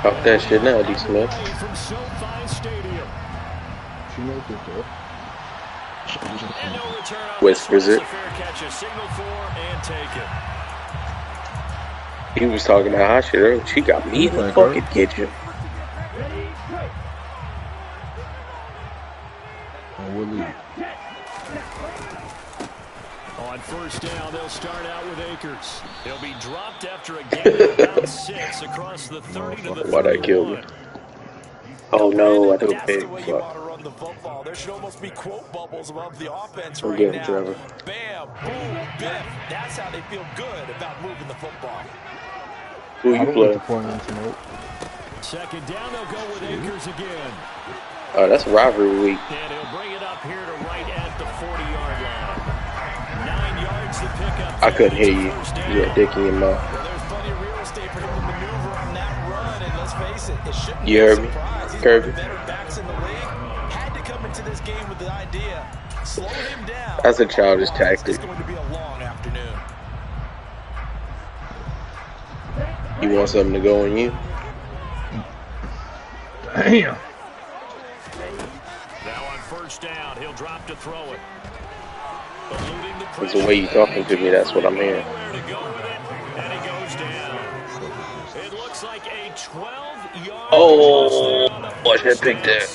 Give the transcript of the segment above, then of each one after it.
Talk that shit now, D. Smith. From SoFi Stadium. She knows this stuff. And no return on Whispers this it. one. It's a fair catch, a signal for and take it. He was talking that hot shit earlier. She got me in the fucking kitchen. And we'll leave. On first down, they'll start out with Akers. He'll be dropped after a gain of about 6 across the 30 to the 31. Why'd I kill me? Oh no, I took a That's pick. the way you want to run the football. There should almost be quote bubbles above the offense right getting now. Trevor. Bam, boom, biff. That's how they feel good about moving the football. Who you play? Second down, they'll go with Akers again. Oh, that's rivalry week. And he'll bring it up here to right at the 40-yard line. 9 yards to pick up. I couldn't hear you. You had dick in your mouth. Well, there's plenty of real estate for him to maneuver on that run, and let's face it, it shouldn't You be a heard me? surprise. He's Kerby? one of the better backs in the league. Had to come into this game with the idea, slow him down. That's a childish tactic. It's going to be a long afternoon. You want something to go on you? Damn. Now on first down, he'll drop to throw it. It's the way you talking to me, that's what I'm hearing. And he goes down. It looks like a 12-yard. Oh, watch that pick there.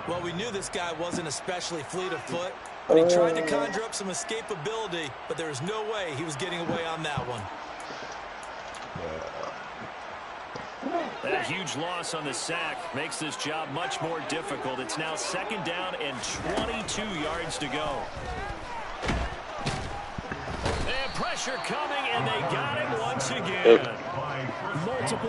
Well, we knew this guy wasn't especially fleet of foot, but he tried to conjure up some escapability, but there was no way he was getting away on that one. That huge loss on the sack makes this job much more difficult. It's now second down and 22 yards to go. And pressure coming, and they got him once again.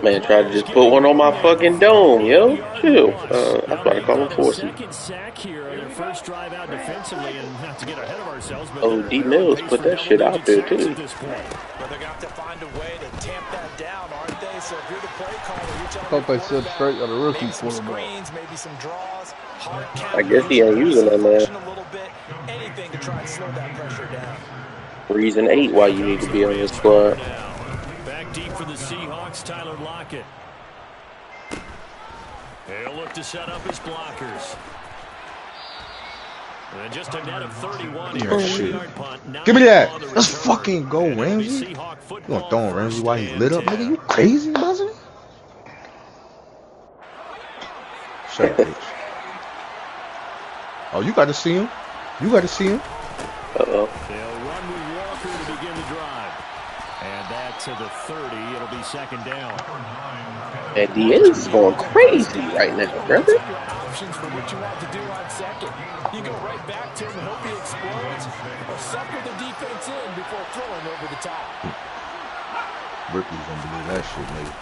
Man, tried to just put one on my fucking dome, yo. Chill. I'm about to call him Forcy. Second sack here on their first drive out defensively, and not to get ahead of ourselves, but Oh, D. Mills put that shit out there, too. But they're going to have to find a way to tamp that down, aren't they? So if you're the play caller, you're telling I thought they said straight got a rookie maybe some quarterback. screens, maybe some draws, hard I guess he ain't using that, man. a little bit, anything to try and slow that pressure down. Reason 8 why you need to be on this squad. Back deep for the Seahawks, Tyler Lockett. He'll look to set up his blockers. And just a net of 31 here. Yeah, shit. Punt. Give me that. Let's fucking go, Ramsey. You gonna throw on Ramsey while he's lit up, nigga? You crazy, buzzing? Shut up, bitch. Oh, you got to see him. You got to see him. Uh-oh. They'll run with Walker to begin the drive. And that to the 30. It'll be second down. And Diaz is going crazy right now, brother. Options for what you want to do on second. You go right back to him and hope he explodes, or sucker the defense in before throwing over the top. Ripley's gonna believe that shit, nigga.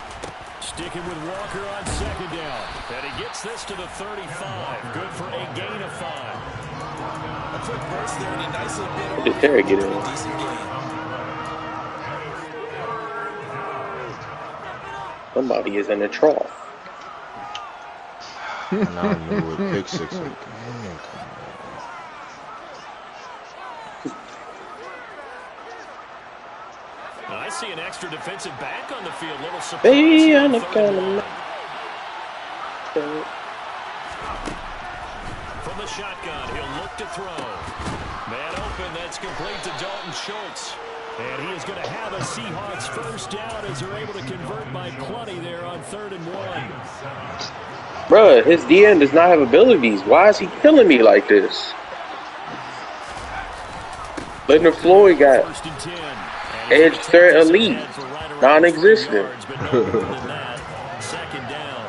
Sticking with Walker on second down. And he gets this to the 35. Good for a gain of 5. A quick burst there, and he nicely bit off. Did Terry get in? Decent gain. Somebody is in the trough. And I knew it. Pick 6 again. I see an extra defensive back on the field. Little surprise. Hey, I'm the kind of From the shotgun, he'll look to throw. Man open, that's complete to Dalton Schultz. And he is going to have a Seahawks first down as they're able to convert by plenty there on 3rd and 1. Bruh, his DN does not have abilities. Why is he killing me like this? Leonard Floyd got First and 10. edge threat elite, non-existent. Second down.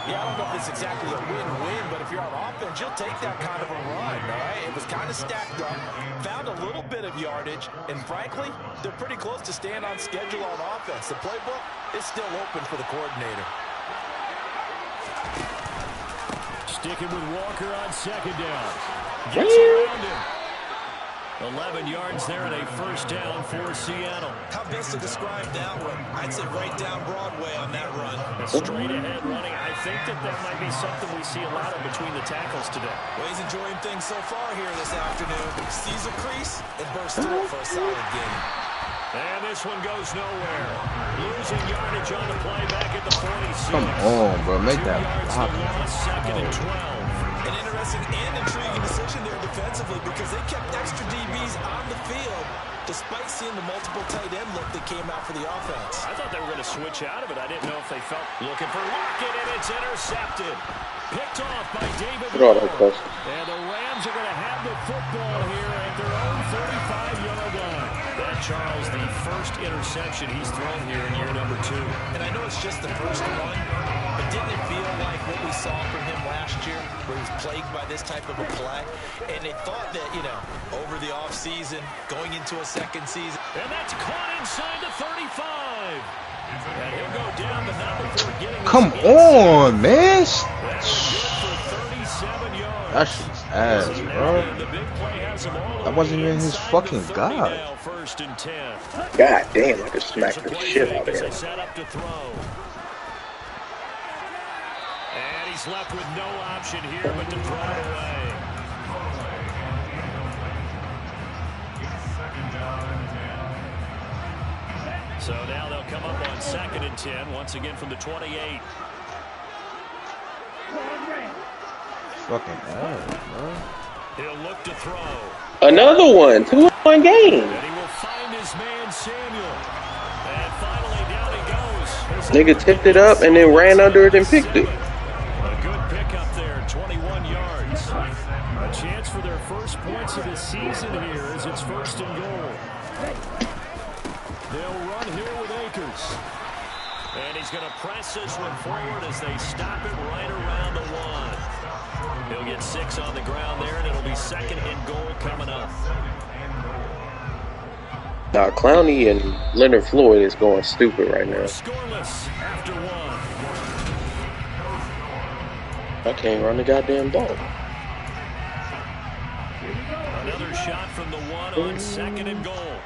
Yeah, I don't know if it's exactly a win-win, but if you're on offense, you'll take that kind of a run, all right? It was kind of stacked up, found a little bit of yardage, and frankly, they're pretty close to staying on schedule on offense. The playbook is still open for the coordinator. Sticking with Walker on second down. Gets around him. 11 yards there and a first down for Seattle. How best to describe that one? I'd say right down Broadway on that run. A straight ahead running. I think that might be something we see a lot of between the tackles today. Well, he's enjoying things so far here this afternoon. Sees a crease and bursts through it for a solid gain. And this one goes nowhere. Losing yardage on the play back at the 46. Come on, bro. Make 2 that yards block. to loss, second and 12. An interesting and intriguing decision there defensively because they kept extra DBs on the field despite seeing the multiple tight end look that came out for the offense. I thought they were going to switch out of it. I didn't know if they felt looking for Lockett, and it's intercepted. Picked off by David Moore. And the Rams are going to have the football here at their own 35-yard line. That, Charles, the first interception he's thrown here in year number 2. And I know it's just the first one, but didn't it feel like what we saw from him last year, where he was plagued by this type of a play? And they thought that, you know, over the offseason, going into a second season. And that's caught inside the 35. And he'll go down the number for getting. Come on, man. That shit's ass, bro. That wasn't even his fucking god. God damn, I could smack the shit out of him. And he's left with no option here but to throw it away. So now they'll come up on 2nd and 10, once again from the 28. Fucking ass, bro. He'll look to throw. Another one. 2-1 game. And he will find his man Samuel. And finally down he goes. Nigga tipped it up and then ran under it and picked it. A good pickup there, 21 yards. A chance for their first points of the season here as it's 1st and goal. They'll run here with Akers. And he's going to press this one forward as they stop him right around the 1. He'll get 6 on the ground there, and it'll be 2nd and goal coming up. Now, Clowney and Leonard Floyd is going stupid right now. Scoreless after 1. I can't run the goddamn ball. Another shot from the 1 on 2nd and goal.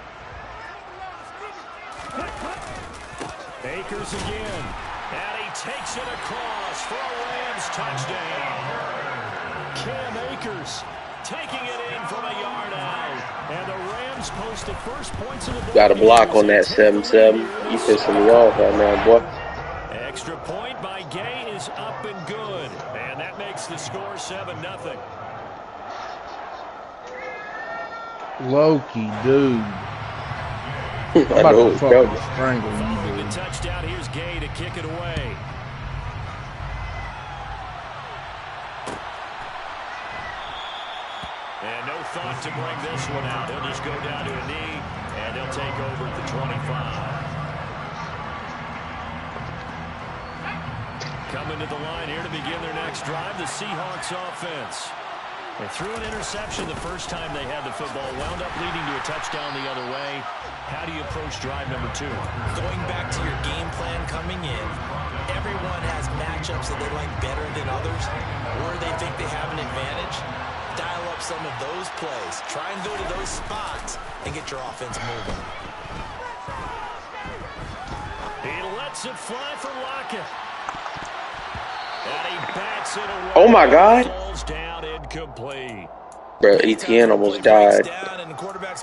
Akers again. And he takes it across for a Rams touchdown. Cam Akers taking it in from a yard out. And the Rams post the first points of the ball. Got a block on that 7-7. You pissing me off right now, boy. Extra point by Gay is up and good. And that makes the score 7-0. Loki, dude. I know it's coming. Strangle you, Following dude. the touchdown, here's Gay to kick it away. And no thought to bring this one out. He'll just go down to a knee, and they'll take over at the 25. Coming to the line here to begin their next drive, the Seahawks offense. They threw an interception the first time they had the football, wound up leading to a touchdown the other way. How do you approach drive number 2? Going back to your game plan coming in, everyone has matchups that they like better than others, or they think they have an advantage. Dial up some of those plays. Try and go to those spots and get your offense moving. He lets it fly for Lockett. And he bats it away. Oh my God. Falls down incomplete. Bro, ETN almost died.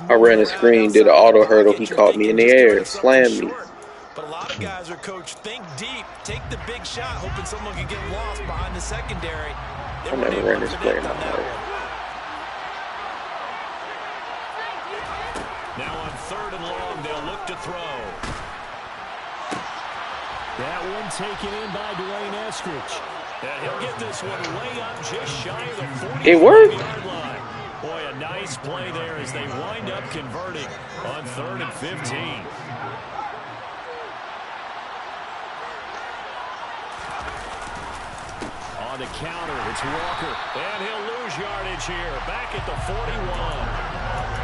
I ran a screen, did an auto hurdle. He caught me in the air, slammed me. But a lot of guys are coached, think deep, take the big shot, hoping someone can get lost behind the secondary. I never ran this play in my life. Now on 3rd and long, they'll look to throw. That one taken in by Dwayne Eskridge. And he'll get this one way up just shy of the 40-yard line. Boy, a nice play there as they wind up converting on 3rd and 15. On the counter, it's Walker. And he'll lose yardage here. Back at the 41.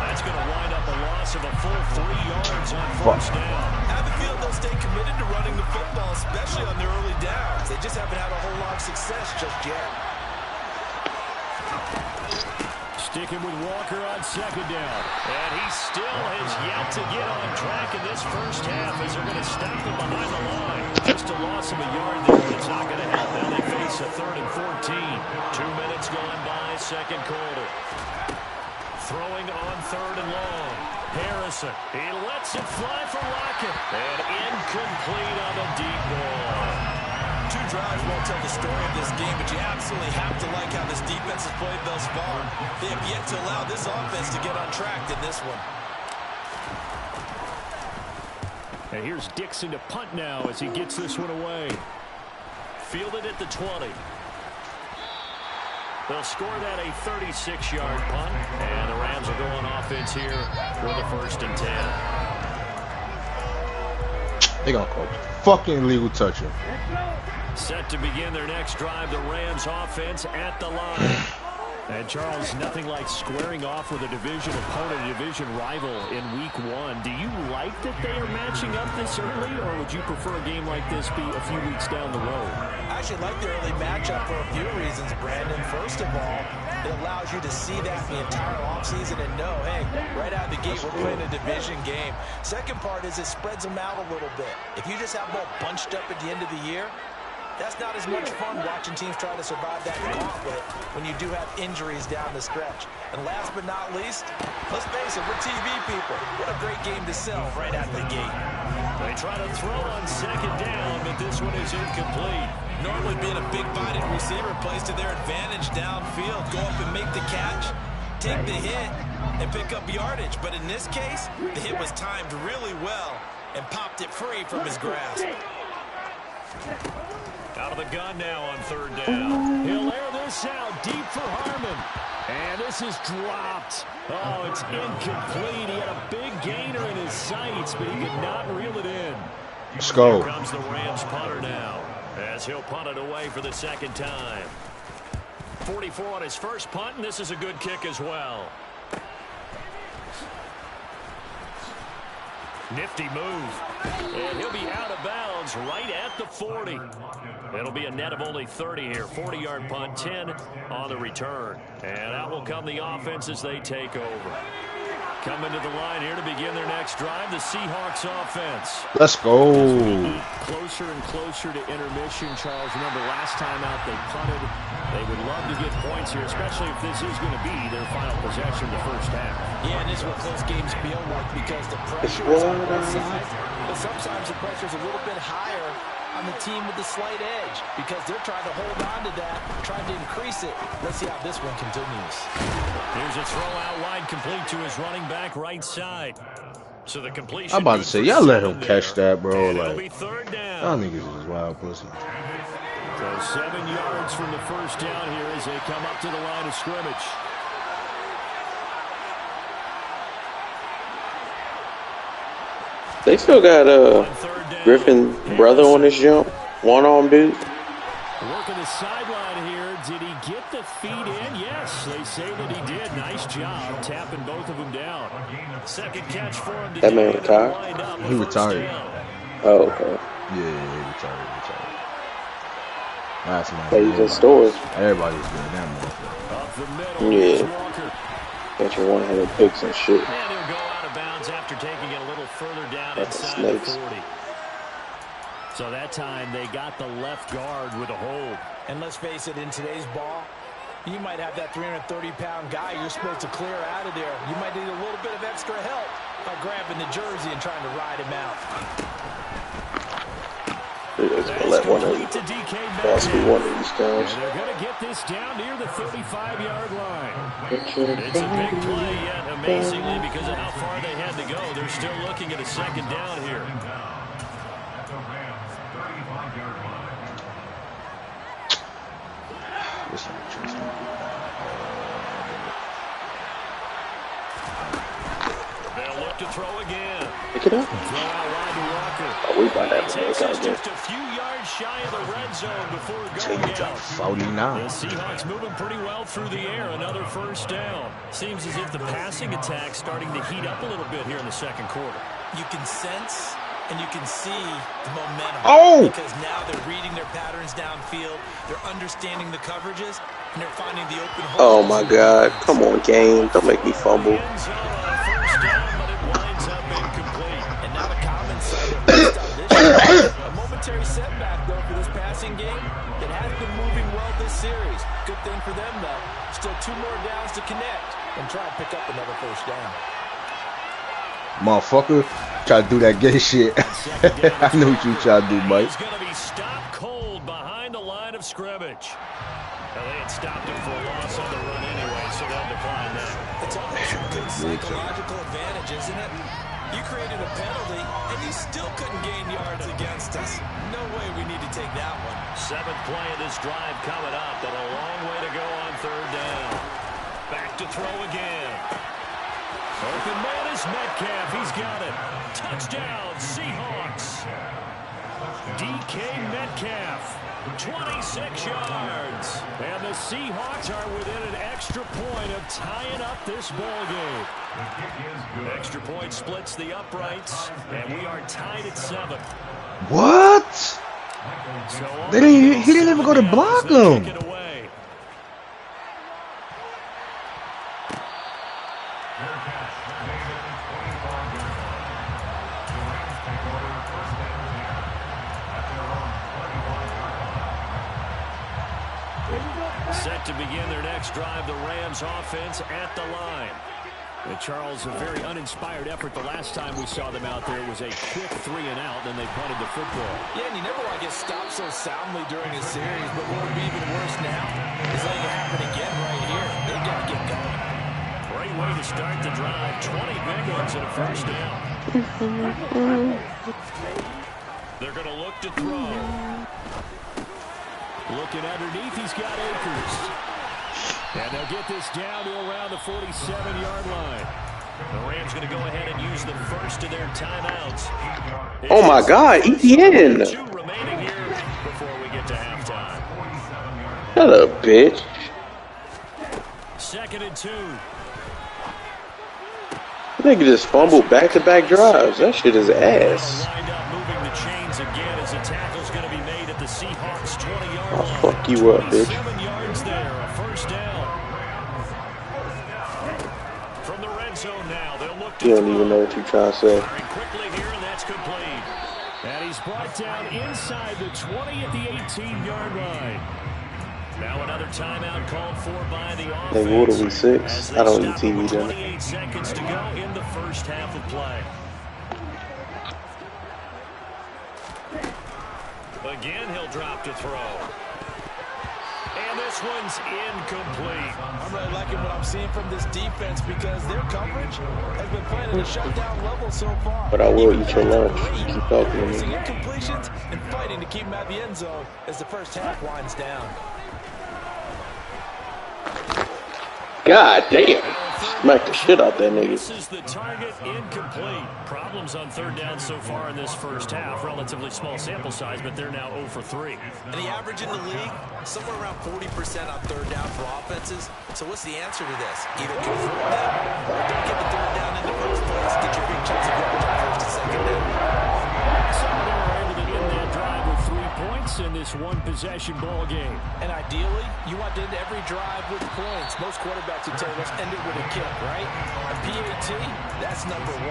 That's going to wind up a loss of a full 3 yards on 1st down. I have a feeling they'll stay committed to running the football, especially on their early downs. They just haven't had a whole lot of success just yet. Sticking with Walker on 2nd down. And he still has yet to get on track in this first half as they're going to stop him behind the line. Just a loss of a yard there, but it's not going to help. Now they face a 3rd and 14. 2 minutes gone by, 2nd quarter. Throwing on 3rd and long. Harrison, he lets it fly for Lockett. And incomplete on the deep ball. 2 drives won't tell the story of this game, but you absolutely have to like how this defense has played thus far. They have yet to allow this offense to get on track in this one. And here's Dixon to punt now as he gets this one away. Fielded at the 20. They'll score that a 36-yard punt, and the Rams will go on offense here with a 1st and 10. They gonna call fucking illegal touching. Set to begin their next drive, the Rams offense at the line. And Charles, nothing like squaring off with a division opponent, a division rival in week 1. Do you like that they are matching up this early, or would you prefer a game like this be a few weeks down the road? I actually like the early matchup for a few reasons, Brandon. First of all, it allows you to see that the entire offseason and know, hey, right out of the gate, we're playing a division game. Second part is it spreads them out a little bit. If you just have them all bunched up at the end of the year, that's not as much fun watching teams try to survive that gauntlet when you do have injuries down the stretch. And last but not least, let's face it, we're TV people. What a great game to sell right out the gate. They try to throw on 2nd down, but this one is incomplete. Normally being a big-bodied receiver plays to their advantage downfield. Go up and make the catch, take the hit, and pick up yardage. But in this case, the hit was timed really well and popped it free from his grasp. Out of the gun now on 3rd down. He'll air this out deep for Harmon. And this is dropped. Oh, it's incomplete. He had a big gainer in his sights, but he could not reel it in. Let's go. Here comes the Rams punter now, as he'll punt it away for the 2nd time. 44 on his first punt, and this is a good kick as well. Nifty move. And he'll be out of bounds right at the 40. It'll be a net of only 30 here. 40-yard punt, 10 on the return. And out will come the offense as they take over. Coming to the line here to begin their next drive, the Seahawks offense. Let's go. Closer and closer to intermission, Charles. Remember, last time out they punted. They would love to get points here, especially if this is going to be their final possession the first half. Yeah, and this is what close games feel like because the pressure is on both sides. But sometimes the pressure is a little bit higher on the team with the slight edge because they're trying to hold on to that, trying to increase it. Let's see how this one continues. Here's a throw out wide, complete to his running back right side. So the completion. I'm about to say, y'all let him catch that, bro. And like, it'll be 3rd down. y'all niggas is wild pussy. So 7 yards from the first down here as they come up to the line of scrimmage. They still got Griffin's brother on this jump. One-arm dude. Working the sideline here. Did he get the feet in? Yes, they say that he did. Nice job tapping both of them down. 2nd catch for him today. That man retired? He retired. Oh, okay. Yeah, he retired. Last night. Plays in stores. Everybody's doing that motherfucker. Up the middle. Yeah. Got your 100 picks and shit. And he'll go out of bounds after taking it a little further down That's inside the 40. So that time they got the left guard with a hold. And let's face it, in today's ball, you might have that 330-pound guy you're supposed to clear out of there. You might need a little bit of extra help by grabbing the jersey and trying to ride him out. They're just going to let one of them pass me one of these times. And they're going to get this down near the 35-yard line. It's a big play yet, amazingly, because of how far they had to go. They're still looking at a 2nd down here. They'll look to throw again. Pick it up. Throw out wide to Walker. Oh, we might have to Takes make us out again. just a few yards shy of the red zone before going Change out. up 49. The Seahawks moving pretty well through the air. Another 1st down. Seems as if the passing attack's starting to heat up a little bit here in the 2nd quarter. You can sense and you can see the momentum. Oh! Because now they're reading their patterns downfield. They're understanding the coverages. And they're finding the open holes. Oh, my God. Come on, game. Don't make me fumble. End zone on 1st down, but it winds up incomplete. And now the comments say they're based on this. A momentary setback, though, for this passing game that has been moving well this series. Good thing for them, though. Still 2 more downs to connect and try and pick up another 1st down. Motherfucker. Try to do that gay shit. I knew what you trying to do, Mike. He's going to be stopped cold behind the line of scrimmage. Well, they had stopped him for a loss on the run anyway, so they'll decline that. It's almost a good psychological advantage, isn't it? You created a penalty, and you still couldn't gain yards against us. No way we need to take that one. 7th play of this drive coming up, but a long way to go on 3rd down. Back to throw again. Open man is Metcalf. He's got it. Touchdown, Seahawks. DK Metcalf, 26 yards. And the Seahawks are within an extra point of tying up this ball game. Extra point splits the uprights, and we are tied at 7. What? So He didn't even go to block him. Set to begin their next drive, the Rams offense at the line. And Charles, a very uninspired effort the last time we saw them out there. It was a quick 3 and out, then they punted the football. Yeah, and you never want to get stopped so soundly during a series, but what would be even worse now is letting it happen again right here. They've got to get going. Great way to start the drive. 20 big ones and a first down. They're going to look to throw. Looking underneath, he's got Akers. And they'll get this down to around the 47-yard line. The Rams going to go ahead and use the first of their timeouts. Oh my God, ETN. 2 remaining here before we get to halftime. Shut up, bitch. 2nd and 2. They could just fumble back-to-back drives. That shit is ass. Lined up moving the chains again as the tackle's going to be made at the Seahawks 20-yard I'll line. fuck you up, bitch. 7 yards there, a first down. From the red zone now, they'll look to You don't even know what you're trying to say. firing quickly here, and that's complete. And he's brought down inside the 20 at the 18-yard line. Now another timeout called for by the offense. Hey, what are we, 6? I don't eat TV, then. 28 seconds to go in the first half of play. Again, he'll drop to throw. And this one's incomplete. I'm really liking what I'm seeing from this defense because their coverage has been playing at a shutdown level so far. But I will eat your lunch. Keep talking to Using me. incompletions and fighting to keep them at the end zone as the first half winds down. God damn. Smack the shit out that nigga. This is the target, incomplete. Problems on 3rd down so far in this first half. Relatively small sample size, but they're now 0 for 3. And the average in the league, somewhere around 40% on 3rd down for offenses. So what's the answer to this? Either convert them or don't get the 3rd down in the first place. Get your big chance of yardage on 1st and 2nd down. So they were able to end that drive with 3 points in this one-possession ball game. And ideally, you want to end every drive with points. Most quarterbacks would tell you, let's end it with a kick, right? A PAT, that's number 1.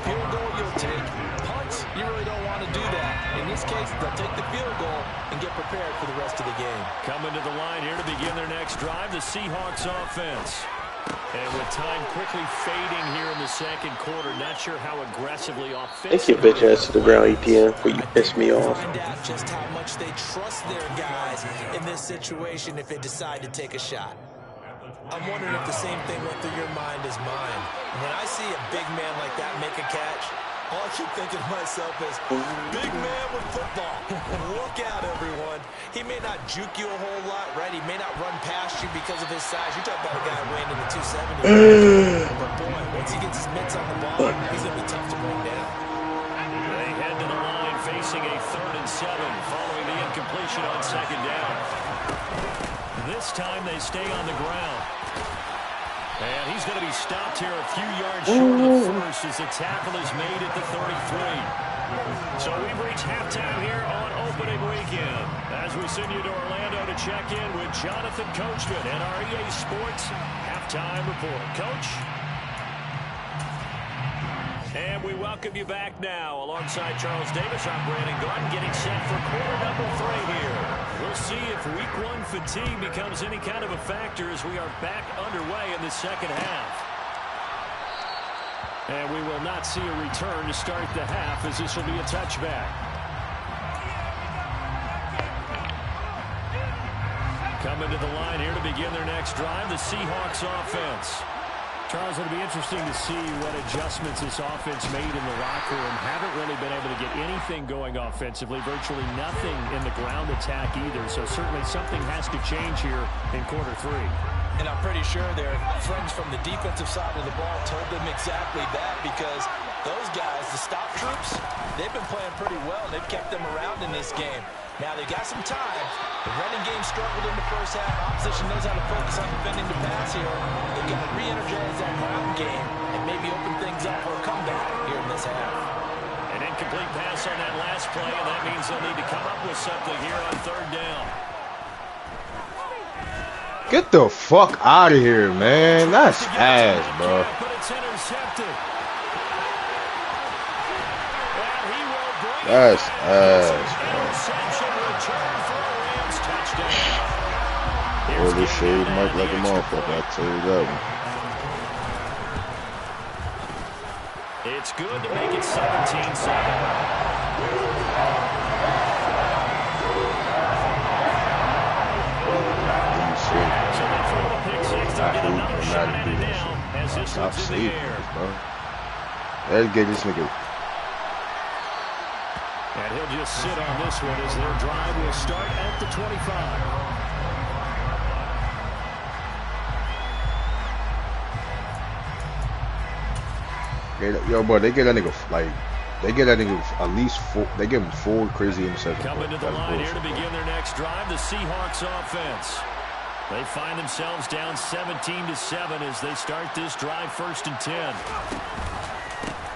Field goal, you'll take. Punts, you really don't want to do that. In this case, they'll take the field goal and get prepared for the rest of the game. Coming to the line here to begin their next drive, the Seahawks offense. And with time quickly fading here in the 2nd quarter, not sure how aggressively offensive. Take your bitch ass to the ground, ETN, before you piss me off. Find out just how much they trust their guys in this situation if they decide to take a shot. I'm wondering if the same thing went through your mind as mine. When I see a big man like that make a catch, all I keep thinking to myself is, big man with football. Look out, everyone. He may not juke you a whole lot, right? He may not run past you because of his size. You're talking about a guy weighing in the 270. But boy, once he gets his mitts on the ball, he's going to be tough to bring down. They head to the line facing a 3rd and 7 following the incompletion on 2nd down. This time they stay on the ground. And he's going to be stopped here a few yards short of first as the tackle is made at the 33. So we've reached halftime here on opening weekend as we send you to Orlando to check in with Jonathan Coachman and our EA Sports halftime report. Coach? And we welcome you back now. Alongside Charles Davis, I'm Brandon Gordon, getting set for quarter number 3 here. We'll see if week 1 fatigue becomes any kind of a factor as we are back underway in the 2nd half. And we will not see a return to start the half, as this will be a touchback. Coming to the line here to begin their next drive, the Seahawks offense. Charles, it'll be interesting to see what adjustments this offense made in the locker room. Haven't really been able to get anything going offensively, virtually nothing in the ground attack either. So certainly something has to change here in quarter three. And I'm pretty sure their friends from the defensive side of the ball told them exactly that, because those guys, the stop troops, they've been playing pretty well, and they've kept them around in this game. Now, they got some time. The running game struggled in the first half. Opposition knows how to focus on defending the pass here. They've got to re-energize that ground game and maybe open things up for a comeback here in this half. An incomplete pass on that last play, and that means they'll need to come up with something here on third down. Get the fuck out of here, man. That's ass, bro. But it's intercepted. That's ass, bro. Or the shade mark like a motherfucker, I tell you that one. It's good to make it 17-7. Stop saving this, bro. Let's get this nigga. And he'll just sit on this one as their drive will start at the 25. Yo, bro, they get that nigga at least four. They give him 4 crazy interceptions. Coming to the line here to begin their next drive, the Seahawks offense. They find themselves down 17-7 as they start this drive, 1st and 10.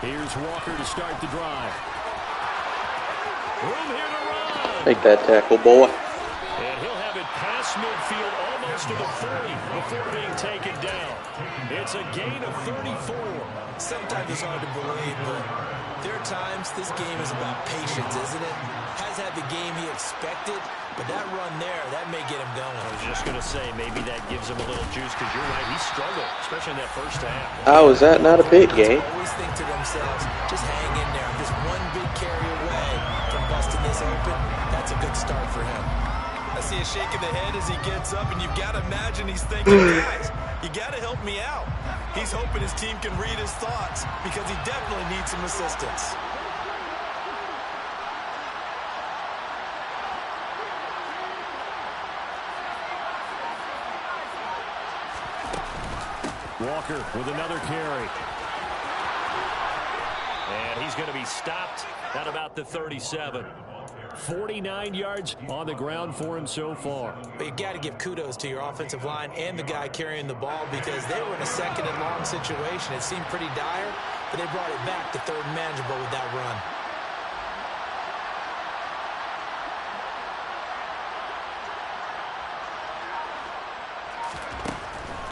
Here's Walker to start the drive. Room here to run. Make that tackle, boy. And he'll have it past midfield, almost to the 40 before being taken down. It's a gain of 34. Sometimes it's hard to believe, but there are times this game is about patience, isn't it? Has had the game he expected, but that run there, that may get him going. I was just going to say, maybe that gives him a little juice, because you're right, he struggled, especially in that first half. How is that not a pick game? Always think to themselves, just hang in there. Just one big carry away from busting this open. That's a good start for him. I see a shake of the head as he gets up, and you've got to imagine he's thinking, guys, you got to help me out. He's hoping his team can read his thoughts, because he definitely needs some assistance. Walker with another carry. And he's going to be stopped at about the 37. 49 yards on the ground for him so far. But you got to give kudos to your offensive line and the guy carrying the ball, because they were in a 2nd and long situation. It seemed pretty dire, but they brought it back to 3rd and manageable with that run.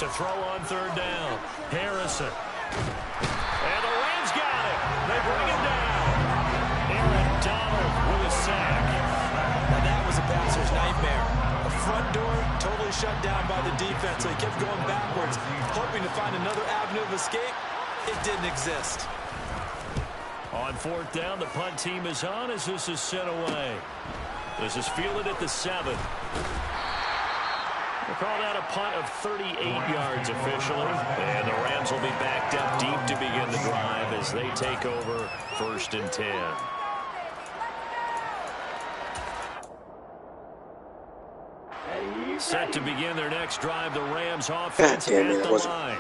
To throw on 3rd down, Harrison. And the Rams got it. They bring him down. Aaron Donald with a sack. Now that was a passer's nightmare. The front door totally shut down by the defense, so he kept going backwards, hoping to find another avenue of escape. It didn't exist. On 4th down, the punt team is on as this is sent away. This is fielded at the 7. We'll call that a punt of 38 yards officially. And the Rams will be backed up deep to begin the drive as they take over 1st and 10. Set to begin their next drive, the Rams offense at the line.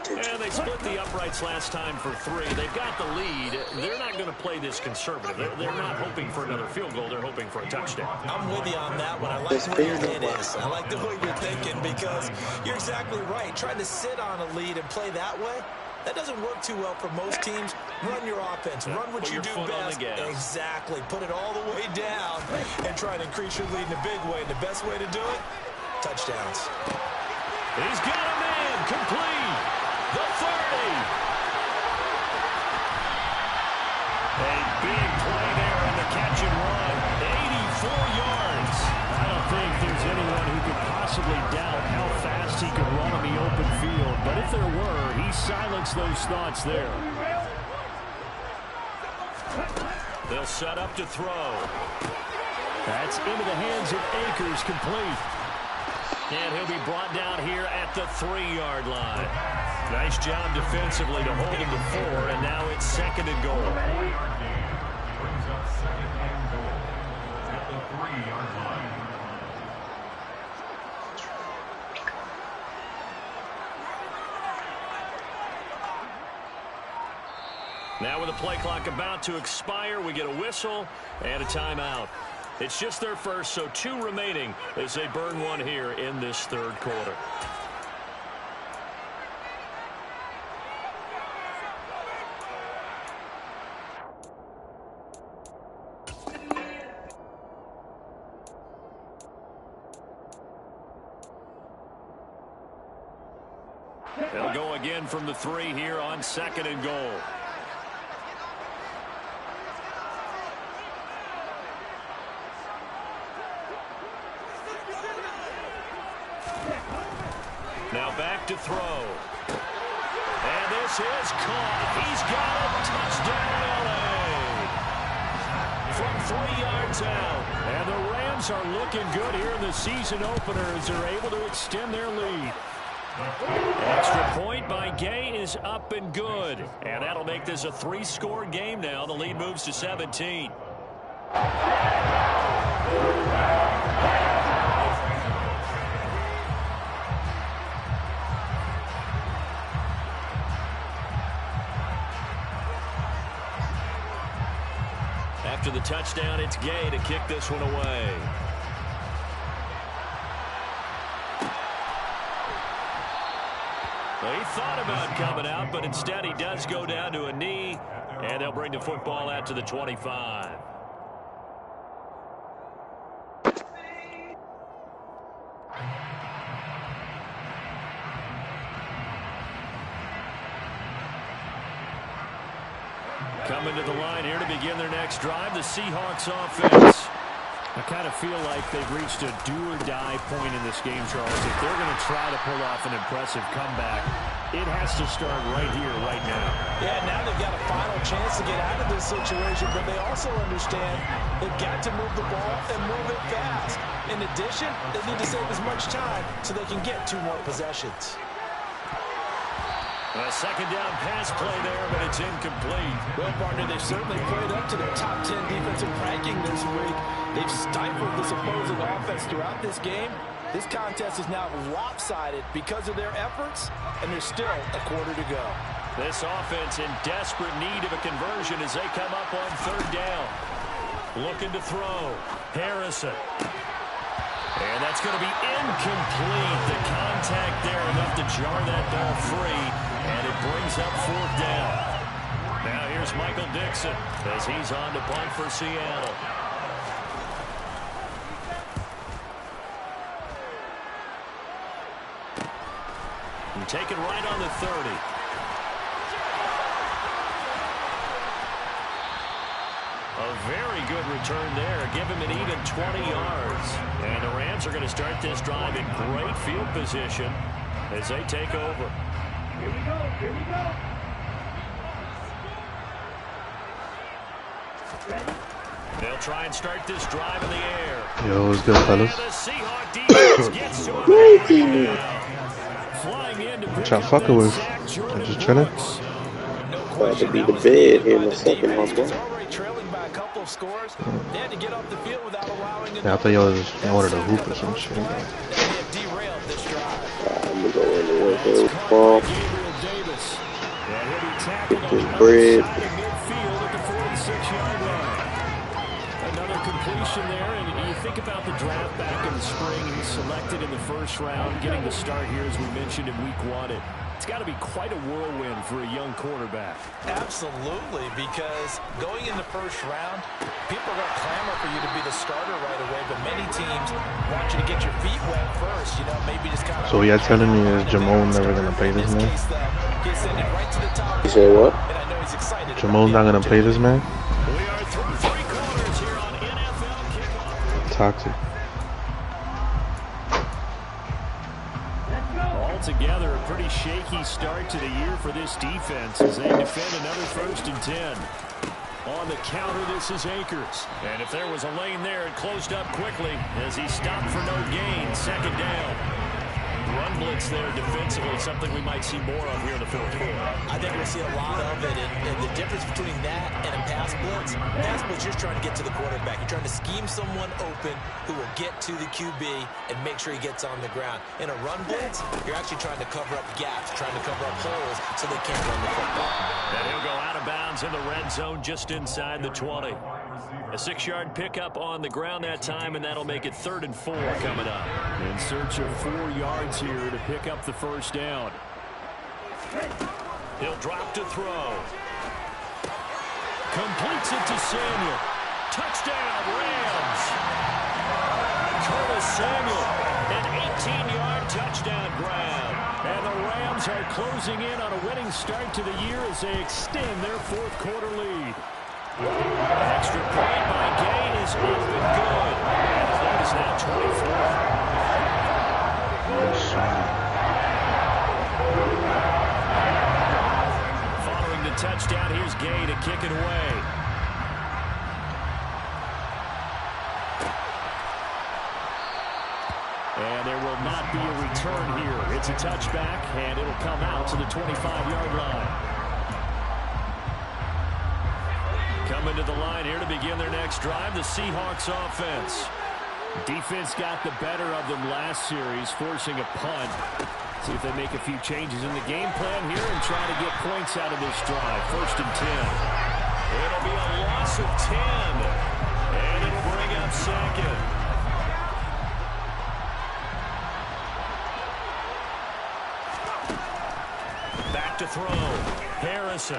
And they split the uprights last time for 3. They've got the lead. They're not going to play this conservative. They're not hoping for another field goal. They're hoping for a touchdown. I'm with you on that one. I like where your head is. I like the way you're thinking, because you're exactly right. Trying to sit on a lead and play that way, that doesn't work too well for most teams. Run your offense. Run what you do best. Exactly. Put it all the way down and try to increase your lead in a big way. And the best way to do it, touchdowns. He's got a man complete. The 30. A big play there on the catch and run. 84 yards. I don't think there's anyone who could possibly doubt how fast he could run on the open field. But if there were, he silenced those thoughts there. They'll set up to throw. That's into the hands of Akers, complete. And he'll be brought down here at the 3-yard line. Nice job defensively to hold him to 4, and now it's 2nd and goal. Brings up 2nd and goal at the 3-yard line. Now with the play clock about to expire, we get a whistle and a timeout. It's just their first, so 2 remaining as they burn one here in this 3rd quarter. They'll go again from the 3 here on 2nd and goal. Now back to throw. And this is caught. He's got it. Touchdown, LA. From 3 yards out. And the Rams are looking good here in the season opener as they're able to extend their lead. Extra point by Gay is up and good. And that'll make this a 3-score game now. The lead moves to 17. After the touchdown, it's Gay to kick this one away. Well, he thought about coming out, but instead he does go down to a knee, and they'll bring the football out to the 25. Coming to the line here to begin their next drive, the Seahawks offense. I kind of feel like they've reached a do-or-die point in this game, Charles. If they're going to try to pull off an impressive comeback, it has to start right here, right now. Yeah, now they've got a final chance to get out of this situation, but they also understand they've got to move the ball and move it fast. In addition, they need to save as much time so they can get 2 more possessions. A 2nd down pass play there, but it's incomplete. Well, partner, they've certainly played up to their top 10 defensive ranking this week. They've stifled this opposing offense throughout this game. This contest is now lopsided because of their efforts, and there's still a quarter to go. This offense in desperate need of a conversion as they come up on 3rd down. Looking to throw. Harrison. And that's going to be incomplete. The contact there enough to jar that ball free, and it brings up 4th down. Now here's Michael Dixon as he's on to punt for Seattle. And taken right on the 30. A very good return there. Give him an even 20 yards. And the Rams are going to start this drive in great field position as they take over. Here we go. Here we go. They'll try and start this drive in the air. Yo, what's good, fellas? And the Seahawk defense gets to him. Flying in to What y'all fucking with? I'm just chilling. About to be the bed here in a second, my boy. Yeah, I thought y'all wanted to hoop or some shit. I'm gonna go in and work with ball. Get this bread. Another completion there, and you think about the draft back in the spring. He's selected in the 1st round, getting the start here, as we mentioned, in week 1. It's got to be quite a whirlwind for a young quarterback. Absolutely, because going in the 1st round, people are going to clamor for you to be the starter right away, but many teams want you to get your feet wet first, you know, maybe just kind of... So y'all telling me is Jamal never going to play this man? You said what? Jamal's not going to play this man? We are through 3 quarters here on NFL Kickoff. Toxic. Altogether, a pretty shaky start to the year for this defense as they defend another 1st and 10. On the counter, this is Akers. And if there was a lane there, it closed up quickly as he stopped for no gain. Second down. Run blitz there defensively, something we might see more of here in the fourth quarter. I think we'll see a lot of it, and the difference between that and a pass blitz, you're just trying to get to the quarterback. You're trying to scheme someone open who will get to the QB and make sure he gets on the ground. In a run blitz, you're actually trying to cover up gaps, trying to cover up holes so they can't run the football. And he'll go out of bounds in the red zone just inside the 20. A 6-yard pickup on the ground that time, and that'll make it 3rd and 4 coming up. In search of 4 yards here to pick up the first down. He'll drop to throw. Completes it to Samuel. Touchdown, Rams. Curtis Samuel, an 18-yard touchdown grab. And the Rams are closing in on a winning start to the year as they extend their fourth quarter lead. Extra point by Gay is up and good. And his lead is now 24. Following the touchdown, here's Gay to kick it away. And there will not be a return here. It's a touchback, and it'll come out to the 25-yard line. Coming to the line here to begin their next drive, the Seahawks offense. Defense got the better of them last series, forcing a punt. See if they make a few changes in the game plan here and try to get points out of this drive. 1st and 10. It'll be a loss of 10. And it'll bring up 2nd. Back to throw. Harrison.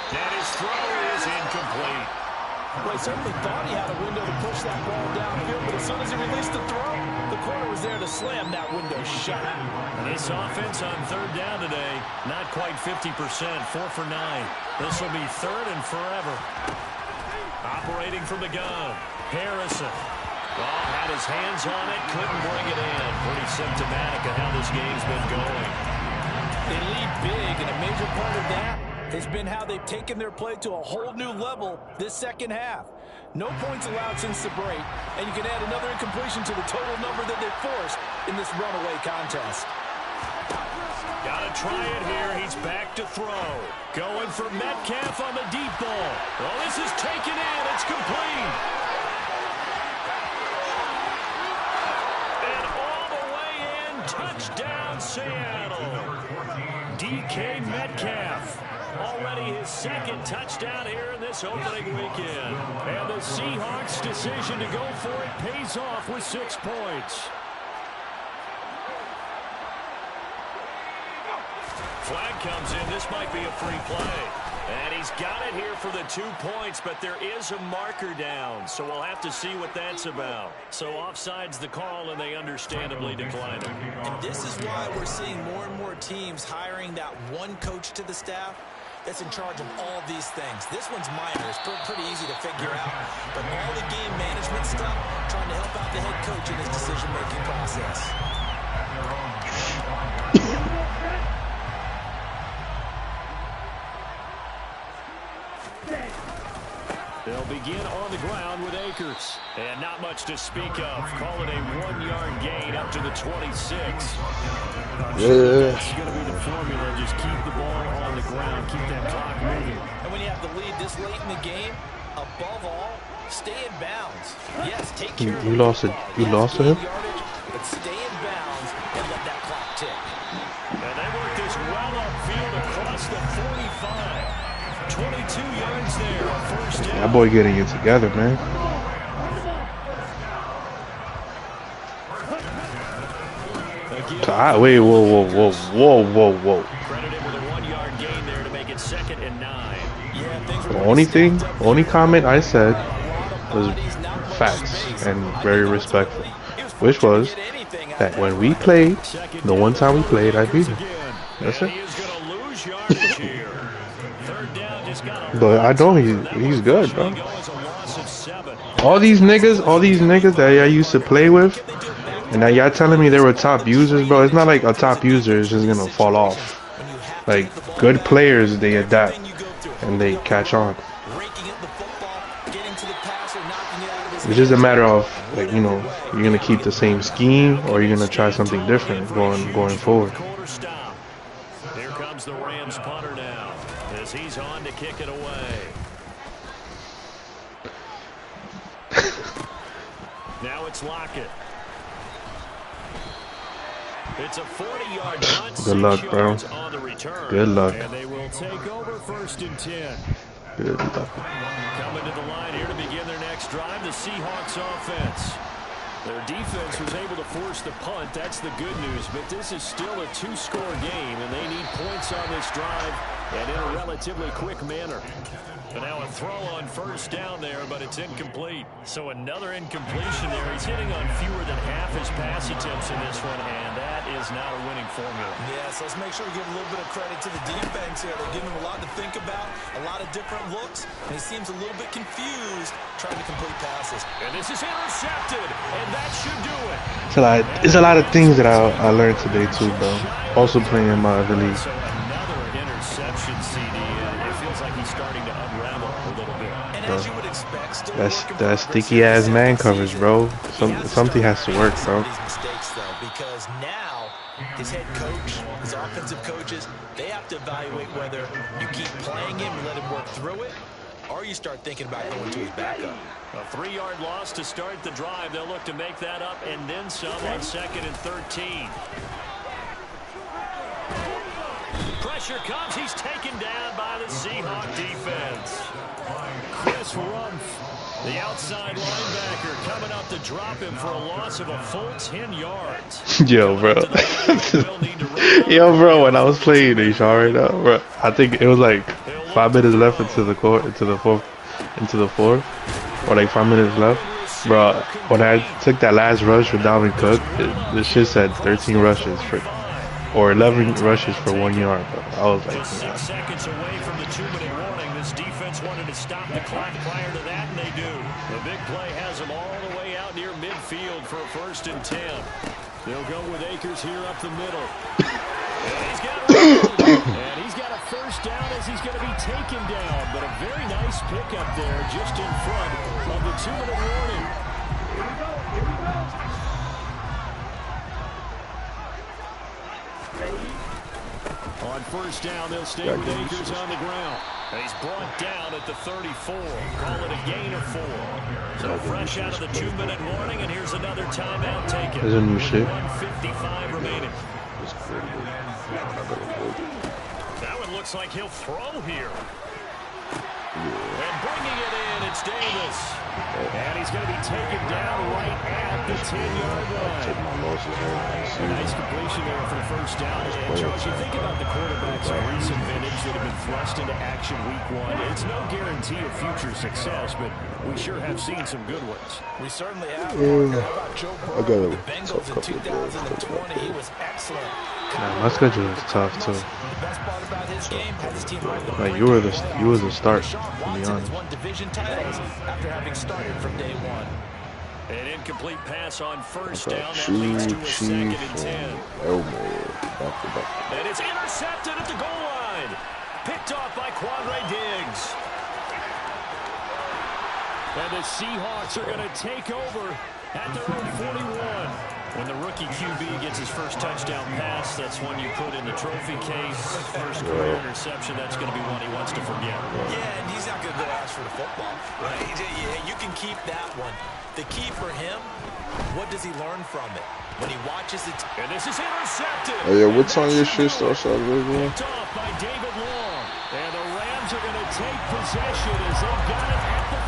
And his throw is incomplete. Well, he certainly thought he had a window to push that ball downfield, but as soon as he released the throw, the corner was there to slam that window shut. This offense on 3rd down today, not quite 50%, 4 for 9. This will be 3rd and forever. Operating from the gun, Harrison. Oh, had his hands on it, couldn't bring it in. Pretty symptomatic of how this game's been going. They lead big, and a major part of that has been how they've taken their play to a whole new level this second half. No points allowed since the break, and you can add another incompletion to the total number that they've forced in this runaway contest. Gotta try it here. He's back to throw. Going for Metcalf on the deep ball. Oh, this is taken in. It's complete. And all the way in. Touchdown, Seattle. DK Metcalf. Already his 2nd touchdown here in this opening weekend. And the Seahawks' decision to go for it pays off with 6 points. Flag comes in. This might be a free play. And he's got it here for the 2 points, but there is a marker down. So we'll have to see what that's about. So offside's the call, and they understandably decline it. And this is why we're seeing more and more teams hiring that one coach to the staff that's in charge of all these things. This one's minor. It's pretty easy to figure out. But all the game management stuff, trying to help out the head coach in his decision-making process. They'll begin on the ground with Akers. And not much to speak of. Call it a 1-yard gain up to the 26. I'm sure that's going to be the formula. Just keep the ball on the ground. Keep that clock moving. And when you have the lead this late in the game, above all, stay in bounds. Yes, take care of You lost it. You lost him? But stay in bounds and let that clock tick. And they work this well upfield across the 45. 22 yards there. First down. That boy getting it together, man. Wait, whoa. Credited with a 1-yard gain there to make it 2nd and 9. The only comment I said was facts and very respectful, which was that when we played, the one time we played, I beat him. That's it. But I know he's good, bro. All these niggas that I used to play with, and now y'all telling me they were top users, bro. It's not like a top user is just gonna fall off. Like, good players, they adapt and they catch on. passer, knocking it out of his It's just a hands. matter of, like, you know, you're gonna keep the same scheme or you're gonna try something different going forward. Here comes the Rams punter now as he's on to kick it away. Now it's Lockett. It's a 40-yard punt. Good luck, bro. On the return. Good luck. And they will take over 1st and 10. Good luck. Coming to the line here to begin their next drive, the Seahawks offense. Their defense was able to force the punt. That's the good news. But this is still a 2-score game, and they need points on this drive and in a relatively quick manner. And now a throw on 1st down there, but it's incomplete. So another incompletion there. He's hitting on fewer than half his pass attempts in this one, and that is not a winning formula. Yes, let's make sure we give a little bit of credit to the defense here. They're giving him a lot to think about, a lot of different looks, and he seems a little bit confused trying to complete passes. And this is intercepted, and that should do it. It's a lot of things that I learned today too, bro. Also playing in my other league. So another interception, CD, and it feels like he's starting to unravel a little bit. And as you would expect, still That sticky ass man coverage, bro. Something has to work, bro. these mistakes though, because now his head coach, his offensive coaches, they have to evaluate whether you keep playing him and let him work through it, or you start thinking about going to his backup. A 3-yard loss to start the drive. They'll look to make that up and then some on 2nd and 13. Pressure comes. He's taken down by the Seahawk defense. Chris Rumph, the outside linebacker, coming up to drop him for a loss of a full 10 yards. Yo, bro. Yo, bro, when I was playing these right now, bro, I think it was like 5 minutes left into the fourth, or like 5 minutes left. Bro, when I took that last rush with Dalvin Cook, the shit said 13 rushes or 11 rushes for 1 yard, bro. I was like, just 6 seconds away from the 2-minute warning. This defense wanted to stop the clock prior to that, and they do. The big play has them all the way out near midfield for a 1st and 10. They'll go with Akers here up the middle. And he's got a 1st down as he's going to be taken down. But a very nice pickup there just in front of the 2-minute warning. On 1st down, they'll stay with Akers on the ground. And he's brought down at the 34. Call it a gain of 4. So fresh out of the 2-minute warning, and here's another timeout taken. there's a new shit. 1:55 remaining. That one looks like he'll throw here. And bringing it in, it's Davis. And he's going to be taken down right at the 10-yard line. Nice completion there for the 1st down. And Charles, you think about the quarterbacks of recent vintage that have been thrust into action week 1. It's no guarantee of future success, but we sure have seen some good ones. We certainly have. How about Joe Burrow with the got Bengals in 2020? He was excellent. Nah, my schedule is tough too. The best part about his game had his team right there. Like you were the start, to be honest. Won division titles after having started from day 1. An incomplete pass on 1st down. That leads to a 2nd and 10. And it's intercepted at the goal line. Picked off by Quandre Diggs. And the Seahawks are going to take over at their own 41. When the rookie QB gets his first touchdown pass, that's one you put in the trophy case. First career interception, that's going to be one he wants to forget. Yeah, and he's not going to go ask for the football, right? Yeah, you can keep that one. The key for him, what does he learn from it? When he watches it. And this is intercepted. Oh yeah, what's on your shit starts out with, man? Picked off by David Long. And the Rams are going to take possession as they got it at the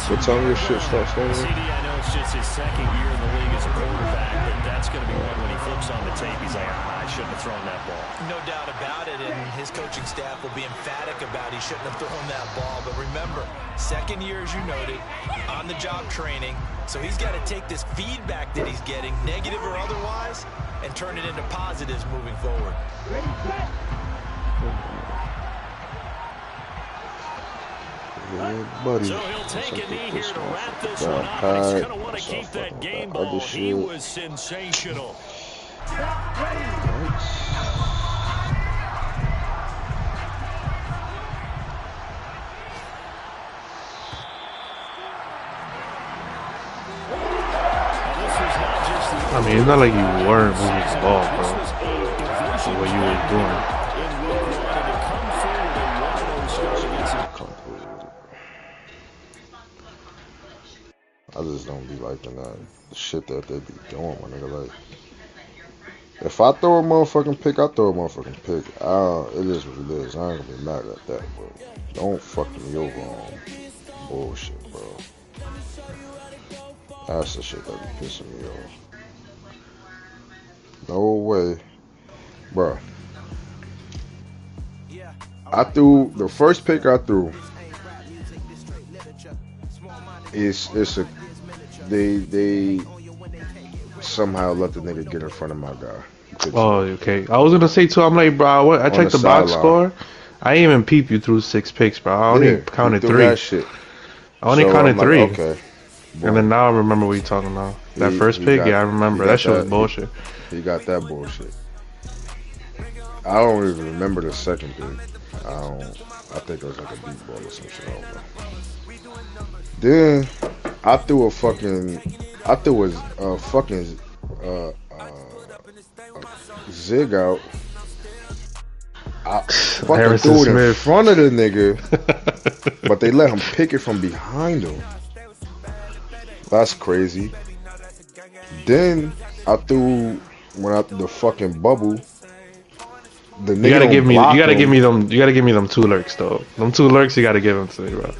42. What time your shit starts out with? CD, I know it's just his 2nd year in the league as a quarterback, but that's going to be one when he flips on the tape. He's like, I shouldn't have thrown that ball. No doubt about it, and his coaching staff will be emphatic about he shouldn't have thrown that ball. But remember, 2nd year, as you noted, on-the-job training. So he's got to take this feedback that he's getting, negative or otherwise, and turn it into positives moving forward. Yeah, buddy. So he'll take a knee here to wrap this one up. And he's going to want to keep that game ball. He was sensational. I mean, it's not like you weren't moving the ball, bro. That's what you were doing. I just don't be liking that shit that they be doing, my nigga. Like, if I throw a motherfucking pick, I throw a motherfucking pick. It is what it is. I ain't gonna be mad at that, bro. Don't fuck me over on bullshit, bro. That's the shit that be pissing me off. No way, bro. I threw the first pick I threw. They somehow let the nigga get in front of my guy. Oh, okay. I was gonna say too. I'm like, bro. I checked the box score. I ain't even peep you through 6 picks, bro. I only counted 3. That shit. I only counted 3. Okay. Boy. And then now I remember what you talking about. That first pick, yeah, I remember. That shit was bullshit. He got that bullshit. I don't even remember the second pick. I think it was like a deep ball or some shit. I don't know. Then I threw a fucking zig out. I fucking threw it in front of the nigga, but they let him pick it from behind him. That's crazy. Then I threw the fucking bubble. The nigga you gotta give me them 2 lurks though. Them 2 lurks you gotta give them to me, bro.